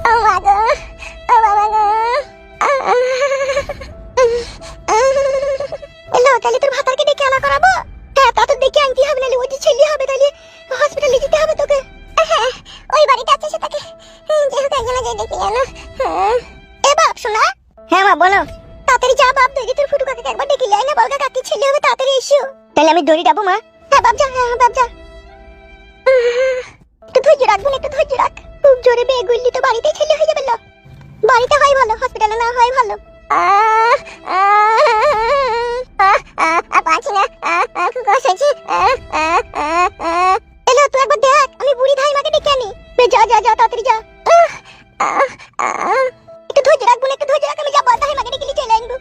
ও মা গো, ও বাবা গো। এলো তাহলে তোর ভাতারকে ডেকে আনা করাবো। হ্যাঁ তা তো ডেকে আনতে হবে, নাহলে ওই যে ছেলে হবে, তাহলে হসপিটালে যেতে হবে তোকে। হ্যাঁ ওই বাড়িতে আছে সেটাকে যেহেতু একজন আগে ডেকে আনো। এ বাপ শোনা। হ্যাঁ মা বলো। তাড়াতাড়ি যা বাপ, দেখি তোর ফুটু কাকাকে একবার ডেকে লিয়ে না, বলকা কাকি ছেলে হবে, তাড়াতাড়ি এসো। তাহলে আমি দড়ি যাবো মা। হ্যাঁ বাপ যা, হ্যাঁ বাপ যা। একটু ধৈর্য রাখবো, একটু ধৈর্য রাখ। খুব জোরে বেগ উঠলি তো বাড়িতে ছেলে হয়ে যাবে। বাড়িতে হয় ভালো, হসপিটালে না হয় ভালো। পাচ্ছি না, খুব কষ্ট হচ্ছে। এলো তুই একবার দেখ, আমি বুড়ি ধাইমাকে ডেকে আনি। যা যা যা তাড়াতাড়ি যা। একটু ধৈর্য রাখবো, একটু ধৈর্য রাখ, আমি যাবো ধাইমাকে ডেকে নিয়ে চলে আসবো।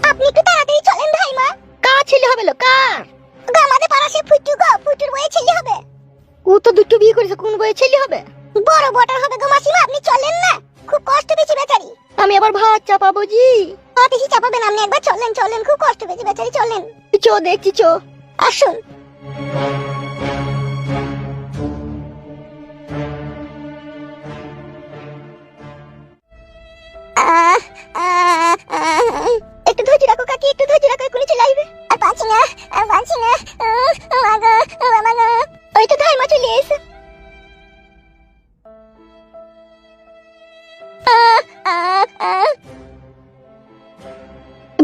আপনি একটু তাড়াতাড়ি চলেন ধাইমা। কার ছেলে হবে লো, কার? আমাদের পাড়া সে ফুটু গো, ফুটুর বয়ে ছেলে হবে। ও তো দুটো বিয়ে করেছে, কোন বয়ে ছেলে হবে? বড় বটার হবে গো মাসিমা, আপনি চলেন না, খুব কষ্ট পেয়েছি বেচারি। আমি আবার ভাত চাপাবো জি। বেশি চাপাবেন, আপনি একবার চলেন চলেন, খুব কষ্ট পেয়েছি বেচারি, চলেন। চো দেখছি চো, আসুন। একটু ধৈর্য রাখো কাকি, একটু ধৈর্য রাখো, এক্ষুনি চলে আসবে। আর পাচ্ছি না, আর পাচ্ছি না। ওই তো ধাইমা চলে এসে।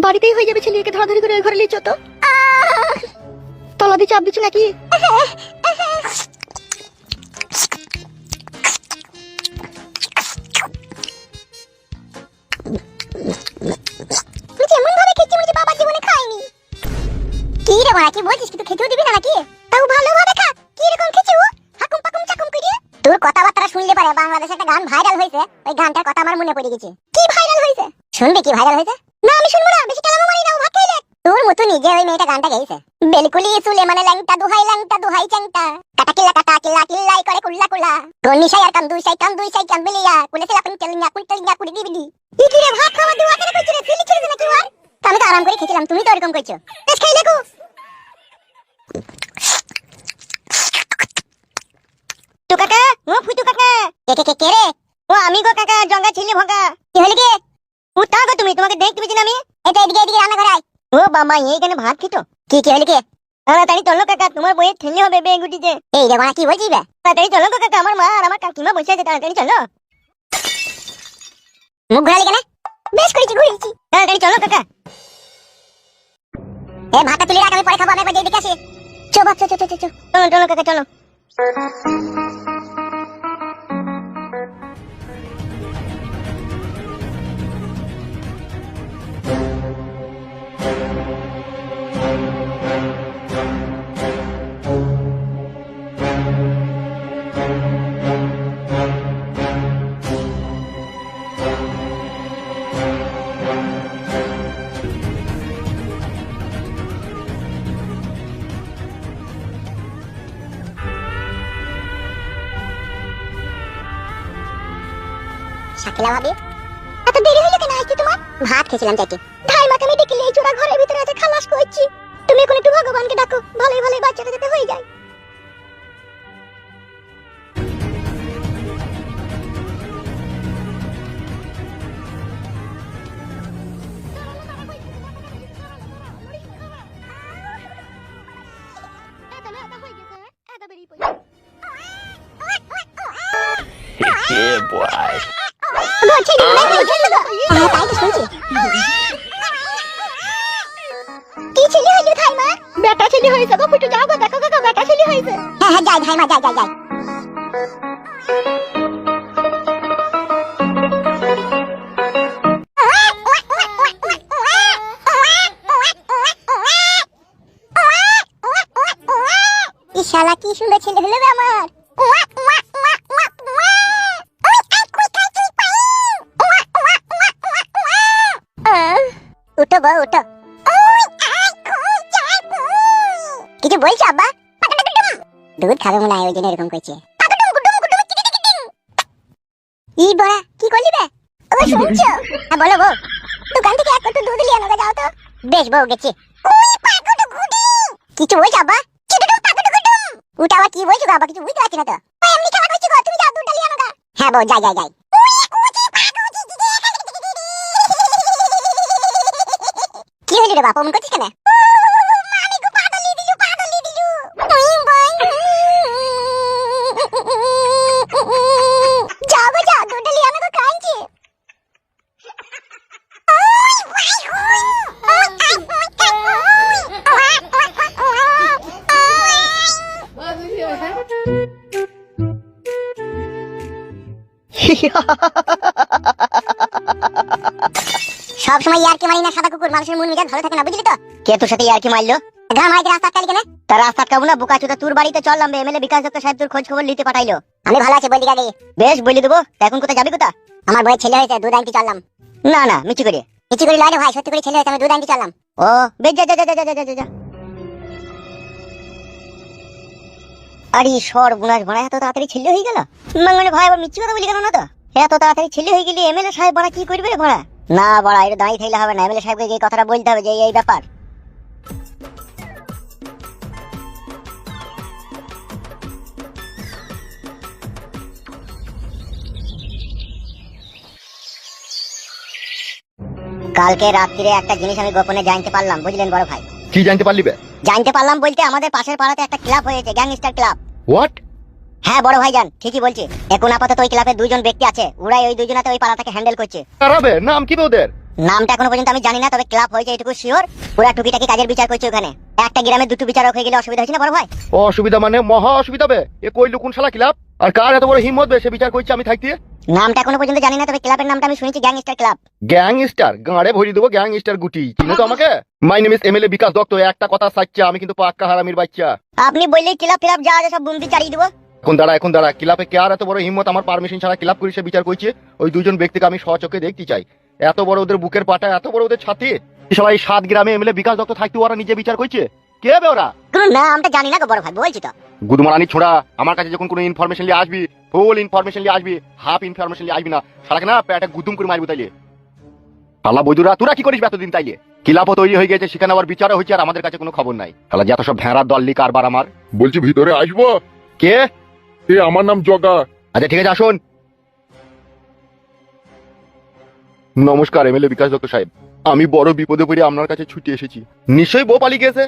বাড়িতেই হয়ে যাবে, ছেলেকে ধরাধরি করে ওই ঘরে লিচো তো। তলা দিয়ে চাপ দিচ্ছ নাকি? যেমন ভাবে খেয়েছি মনে বাবা জীবনে খায়নি। কি রে বড়া, কি বলছিস? কি তো খেতেও দিবি না নাকি? তাও ভালোভাবে খা। কি রকম খেয়েছি ও? হাকুম পাকুম চাকুম করে। তোর কথাবার্তা শুনলে পরে বাংলাদেশে একটা গান ভাইরাল হয়েছে, ওই গানটার কথা আমার মনে পড়ে গেছে। কি ভাইরাল হয়েছে? শুনবি কি ভাইরাল হয়েছে? না আমি শুনবো না, বেশি কেলামো মারি না, ভাত খাইলে। তোর মতো নিজে ওই মেয়েটা গানটা গাইছে। বেলকুলি চুলে মানে ল্যাংটা দুহাই চ্যাংটা, কাটা কিল্লা কিল্লাই করে কুল্লা কুল্লা, গনিশাই আর কান দুই সাই কান বেলিয়া কুলেছে লাপন তেলিয়া কুড়ি দিবি। কি রে ভাত খাওয়া দুয়া কেন কইছিস রে? ফিলি ছিড়ছ নাকি ওর? আমি তো আরাম করে খেছিলাম, তুমি তো এরকম কইছো। বেশ খাই দেখো। তো কাকা, ও ফুটু কাকা। কে রে? ও আমি গো কাকা, জঙ্গা ছেলে ভঙ্গা। কি হলো কি? ও তা গো তুমি, তোমাকে দেখতে পেছি না আমি। এটা এদিকে রান্না করে আয়। ও বাবা এইখানে ভাত খেতো। কি হলো কি? তাড়াতাড়ি চলো কাকা, তোমার বইয়ের ছেলে হবে বেগ উঠিছে। এই রে বাবা কি বলছিস বে? তাড়াতাড়ি চলো কাকা, আমার মা আর আমার কাকিমা বসে আছে, তাড়াতাড়ি চলো। মুখ ঘোরালি কেন? বেশ করেছি, ঘুরিয়েছি। তাড়াতাড়ি চলো কাকা। এ ভাতটা তুলে রাখ, আমি পরে খাবো, আমি একবার এদিকে আসি। চো বাপ চো চলো কাকা চলো। শাকিলা ভাবি, এত দেরি হলো কেন আসতে তোমার? ভাত খেয়েছিলাম চাইতে। ধাইমাকে আমি ডেকে লিয়ে চোরা ঘরের ভিতরে আছে, খালাস করছি। তুমি এখন একটু ভগবানকে ডাকো, ভালোই ভালোই বাচ্চাটা যাতে হয়ে যায়। Yeah, boy. কি ছেলে হইলো ধাইমা? বেটা ছেলে হইছে গো ফুটু, যাও গো দেখো কাকা, বেটা ছেলে হইছে। হ্যাঁ যাই ধাইমা, যাই। শালা কি সুন্দর ছেলে হলো রে আমার। উঠো বউ উঠো। কিছু বলছো আব্বা? দুধ খাবে মনে হয়, ওই জন্য এরকম করছে। ই বড়া কি করলি বে? ও শুনছো? হ্যাঁ বলো বউ। দোকান থেকে এক কটু দুধ নিয়ে আনো, যাও তো। বেশ বউ গেছি। কিছু বলছো আব্বা? ওটা আবার কি বলছো আব্বা? কিছু বুঝতে পারছি না তো। ওই এমনি খেলা করছি গো, তুমি যাও দুধটা নিয়ে আনো গা। হ্যাঁ বউ, যাই। কি হইল রে বাপ, অমন করছিস কেন? যাও গো যাও, দুধটা নিয়ে আনো গো, কাঁদছে। সব সময় ইয়ারকি মারি না সাদা কুকুর, মানুষের মন মেজাজ ভালো থাকে না, বুঝলি তো? কে তোর সাথে ইয়ারকি মারলো? গ্রাম হাইতে রাস্তা আটকালি কেন? তার রাস্তা আটকাবো না বোকা চোদা, তোর বাড়িতে চললাম এমএলএ বিকাশ দত্ত সাহেব তোর খোঁজ খবর নিতে পাঠাইলো। আমি ভালো আছি, বলি আগে। বেশ বলি দেবো। এখন কোথায় যাবি? কোথা? আমার বইয়ের ছেলে হয়েছে, দুধ আনতে চললাম। না মিছি করে লয় রে ভাই, সত্যি করে ছেলে হয়েছে, আমি দুধ আনতে চললাম। ও বেশ, যা। আরে সর্বনাশ বড়া, এত তাড়াতাড়ি ছেলে হয়ে গেল? মানে ভাই আবার মিথ্যে কথা বলি কেন? না তো এত তাড়াতাড়ি ছেলে হয়ে গেলি এমএলএ সাহেব বড়া কি করবে রে বড়া? না বড়া, এটা দাঁড়িয়ে থাকলে হবে না, এমএলএ সাহেবকে যে কথাটা বলতে হবে যে এই ব্যাপার। কালকে রাত্রিরে একটা জিনিস আমি গোপনে জানতে পারলাম, বুঝলেন বড় ভাই? কি জানতে পারলি বে? জানতে পারলাম বলতে আমাদের পাশের পাড়াতে একটা ক্লাব হয়েছে, গ্যাংস্টার ক্লাব। হোয়াট? হ্যাঁ বড় ভাই জান, ঠিকই বলছি। এখন আপাতত ওই ক্লাবে দুজন ব্যক্তি আছে, ওরাই ওই দুজনাতে ওই পাড়াটাকে হ্যান্ডেল করছে। কারাবে নাম কি বে ওদের? নামটা এখনো পর্যন্ত আমি জানি না, তবে ক্লাব হয়েছে এটুকু শিওর। ওরা টুকিটাকি কাজের বিচার করছে ওখানে। একটা গ্রামে দুটো বিচারক হয়ে গেলে অসুবিধা হচ্ছে না বড় ভাই? অসুবিধা মানে মহা অসুবিধা বে। এ কইলো কোন শালা ক্লাব? আর কার এত বড় হিম্মত বে সে বিচার করছে আমি থাকতে? নামটা এখনো পর্যন্ত জানি না, তবে ক্লাবের নামটা আমি শুনেছি গ্যাংস্টার ক্লাব। গ্যাংস্টার? গাঁড়ে ভরি দেবো গ্যাংস্টার গুটি। চিনো তো আমাকে? My name is MLA Bikash Dutta. একটা কথা সাচ্চা, আমি কিন্তু পাক্কা হারামির বাচ্চা। আপনি বললেই ক্লাব ফিলাব যা আছে সব বুমতি চালিয়ে দেবো। এখন দাঁড়া, ক্লাবে কে আর এত বড় হিম্মত আমার পারমিশন ছাড়া ক্লাব করে সে বিচার করছে? ওই দুজন ব্যক্তিকে আমি স্বচক্ষে দেখতে চাই। এত বড় ওদের বুকের পাটা, এত বড় ওদের ছাতি। সবাই 7 গ্রামে এমএলএ বিকাশ দত্ত থাকতে ওরা নিজে বিচার করছে? কে বে ওরা? নামটা জানি না গো বড় ভাই, বলছি তো। গুদমারানি ছোড়া, আমার কাছে যখন কোনো ইনফরমেশন নিয়ে আসবি, ফুল ইনফরমেশন নিয়ে আসবি, হাফ ইনফরমেশন নিয়ে আসবি না। শালাকে না পেটে গুদুম করে মারবি তাইলে। শালা বৈদুরা, তোরা কি করিস এতদিন তাইলে? ক্লাবও তৈরি হয়ে গেছে, সেখানে আবার বিচারও হচ্ছে, আর আমাদের কাছে কোনো খবর নাই। শালা যত সব ভেড়ার দললি কারবার আমার। বলছি ভিতরে আসবো? কে? আমার নাম জগা। আচ্ছা ঠিক আছে, আসুন। নমস্কার এমএলএ বিকাশ দত্ত সাহেব, আমি বড় বিপদে পড়ে আপনার কাছে ছুটে এসেছি। নিশ্চয়ই বউ পালিয়ে গেছে?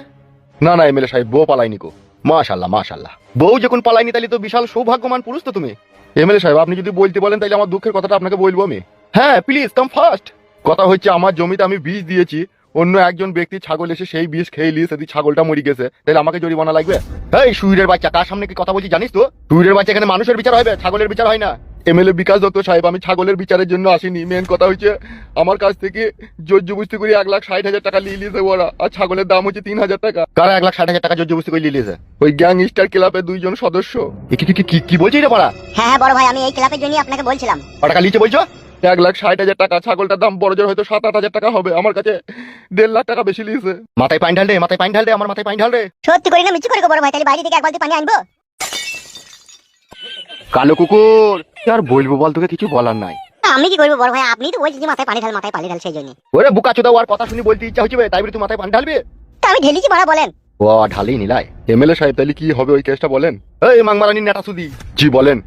না এমএলএ সাহেব, বউ পালাইনি গো। মাশাআল্লাহ, বউ যখন পালাইনি তাহলে তো বিশাল সৌভাগ্যবান পুরুষ তো তুমি। এমএলএ সাহেব, আপনি যদি বলতে বলেন তাহলে আমার দুঃখের কথাটা আপনাকে বলবো আমি। হ্যাঁ প্লিজ কাম ফাস্ট। কথা হচ্ছে, আমার জমিতে আমি বীজ দিয়েছি, অন্য একজন ব্যক্তি ছাগল এসে সেই বীজ খেয়ে নিয়ে যদি ছাগলটা মরে গেছে, তাহলে আমাকে জরিমানা লাগবে। এই সুইরের বাচ্চা, কার সামনে কি কথা বলছি জানিস তো? সুইরের বাচ্চা, এখানে মানুষের বিচার হবে, ছাগলের বিচার হয় না। এমএলএ বিকাশ দত্ত সাহেব, আমি ছাগলের বিচারের জন্য আসিনি। মেন কথা হচ্ছে আমার কাছ থেকে জোরজবস্তি করে 1,60,000 টাকা নিয়ে নিয়েছে ওরা, আর ছাগলের দাম হচ্ছে 3,000 টাকা। কারা 1,60,000 টাকা জোরজবস্তি করে নিয়ে নিয়েছে? ওই গ্যাংস্টার ক্লাবের 2 জন সদস্য। কি বলছিস রে বড়া? হ্যাঁ বড় ভাই, আমি এই ক্লাবের জন্য আপনাকে বলছিলাম। টাকা লিচে বলছো? 1,60,000 টাকা। ছাগলটার দাম বড় জোর হয়তো 7-8,000 টাকা হবে, আমার কাছে 1.5 লাখ টাকা বেশি নিয়েছে। মাথায় পানি ঢাল রে, আমার মাথায় পানি ঢাল রে। সত্যি করি না মিছি করে গো বড় ভাই? তাহলে বাইরে থেকে এক বালতি পানি আনবো। কালো কুকুর, আর বলবো বল, তোকে কিছু বলার নাই। আমি কি করবো বড় ভাই? আপনি তো বলছেন যে মাথায় পানি ঢাল, সেই জন্য। ওরে বুকা চোদা, ওর কথা শুনি বলতে ইচ্ছা হচ্ছে, তাই বলে তুই মাথায় পানি ঢালবি? তা আমি ঢেলেছি বড়, বলেন। ও ঢালি নিলাই। এমএলএ সাহেব, তাহলে কি হবে ওই কেসটা বলেন? এই মাংমারানি নেটা সুদি, জি বলেন।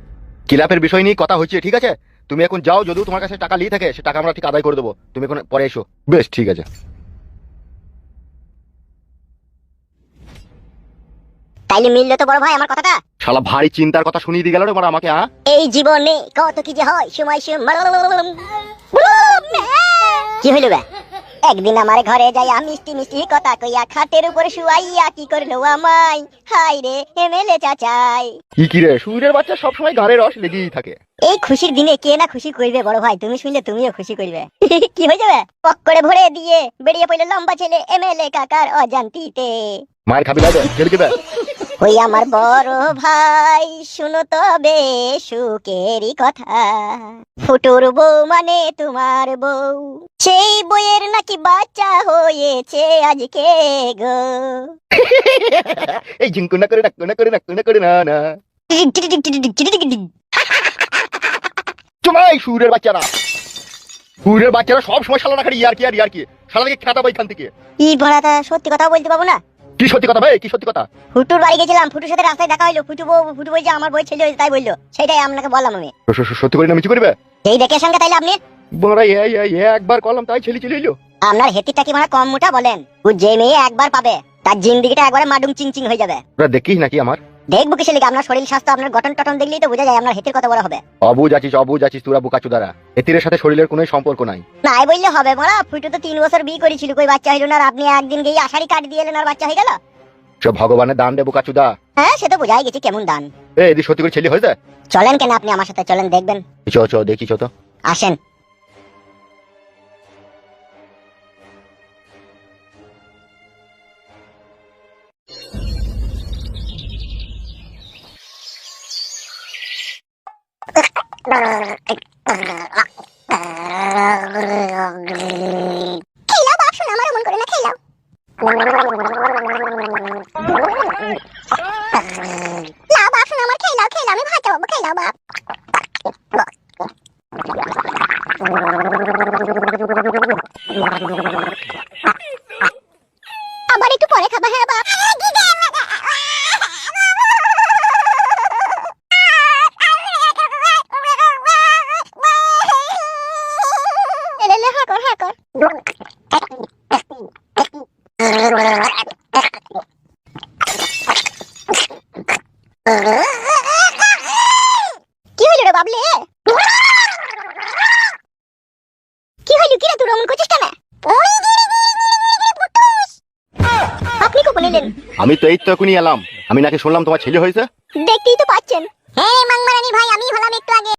ক্লাবের বিষয় নিয়ে কথা হচ্ছে, ঠিক আছে? তুমি এখন যাও, যদিও তোমার কাছে টাকা নিয়ে থাকে সে টাকা আমরা ঠিক আদায় করে দেবো, তুমি এখন পরে এসো। বেশ ঠিক আছে। তাইলে মিললো তো বড় ভাই আমার কথাটা? শালা ভারী চিন্তার কথা শুনিয়ে দিয়ে গেল রে আমাকে। হ্যাঁ, এই জীবনে কত কি যে হয়, সময় কি হইল বে? একদিন আমার ঘরে যাইয়া মিষ্টি মিষ্টি কথা কইয়া খাটের উপর শুয়াইয়া কি করলো আমায়, হাই রে এমএলএ চাচাই। কি রে, সুইরের বাচ্চা সবসময় গাড়ির রস লেগেই থাকে। এই খুশির দিনে কে না খুশি করবে বড় ভাই? তুমি শুনলে তুমিও খুশি করবে। কি হয়ে যাবে? পক্করে ভরে দিয়ে বেরিয়ে পড়লো লম্বা ছেলে এমএলএ কাকার অজান্তিতে। মার খাবি লাগে ছেড়ে দেবে। ওই আমার বড় ভাই, শুনো তবে সুখেরই কথা, ফুটুর বউ মানে তোমার বউ, সেই বইয়ের নাকি বাচ্চা হয়েছে আজকে গো। এই ঝিঙ্কু না করে না চুমাই। সুরের বাচ্চারা সব সময় শালা রাখার ইয়ার কি শালাকে খেতা বই খান থেকে। ই ভরাটা সত্যি কথা বলতে পাবো না। কি সত্যি কথা ভাই, কি সত্যি কথা? ফুটুর বাড়ি গেছিলাম, ফুটুর সাথে রাস্তায় দেখা হইলো। ফুটু বই যে আমার বই ছেলে হয়েছে তাই বললো, সেটাই আপনাকে বললাম আমি। সত্যি করে না মিছি করবে? এই দেখে সঙ্গে তাইলে আপনি বড়া একবার কলম তাই ছেলে চলে এলো। আপনার হেতিটা কি মানে কম মোটা বলেন? ও যে মেয়ে একবার পাবে তার জিন্দিগিটা একবারে মাডুং চিং হয়ে যাবে। তোরা দেখিস নাকি আমার? দেখবো কিসে লিখে? আপনার শরীর স্বাস্থ্য, আপনার গঠন টটন দেখলেই তো বোঝা যায় আপনার হেতির কত বড় হবে। অবুঝ আছিস তোরা বোকাচোদারা। এতিরের সাথে শরীরের কোনো সম্পর্ক নাই। নাই বললে হবে বড়া, ফুটু তো 3 বছর বিয়ে করেছিল, কই বাচ্চা হইলো না, আর আপনি একদিন গিয়ে আষাঢ়ি কাট দিয়ে এলেন আর বাচ্চা হয়ে গেল। সব ভগবানের দান রে বোকাচোদা। হ্যাঁ সে তো বোঝাই গেছে কেমন দান। এদি সত্যি করে ছেলে হয়েছে? চলেন কেন আপনি আমার সাথে, চলেন দেখবেন। চ দেখি তো। আসেন। খেলাও বাপ, শোনো আমার মন করে না, খেলাও না বাপ, শোনো আমার, খেলাও আমি ভাত খাবো, খেলাও বাপ। আবার একটু পরে খাবা, হ্যাঁ বাপ। এলে হা কর। কি হইল রে বাবলে? কি হইল? কি রে তুই রমন করছিস কেন? আপনি কখন এলেন? আমি তো এই তো এখনই এলাম। আমি নাকি শুনলাম তোমার ছেলে হয়েছে। দেখতেই তো পাচ্ছেন। হ্যাঁ মাংমারানি ভাই, আমি হলাম একটু আগে।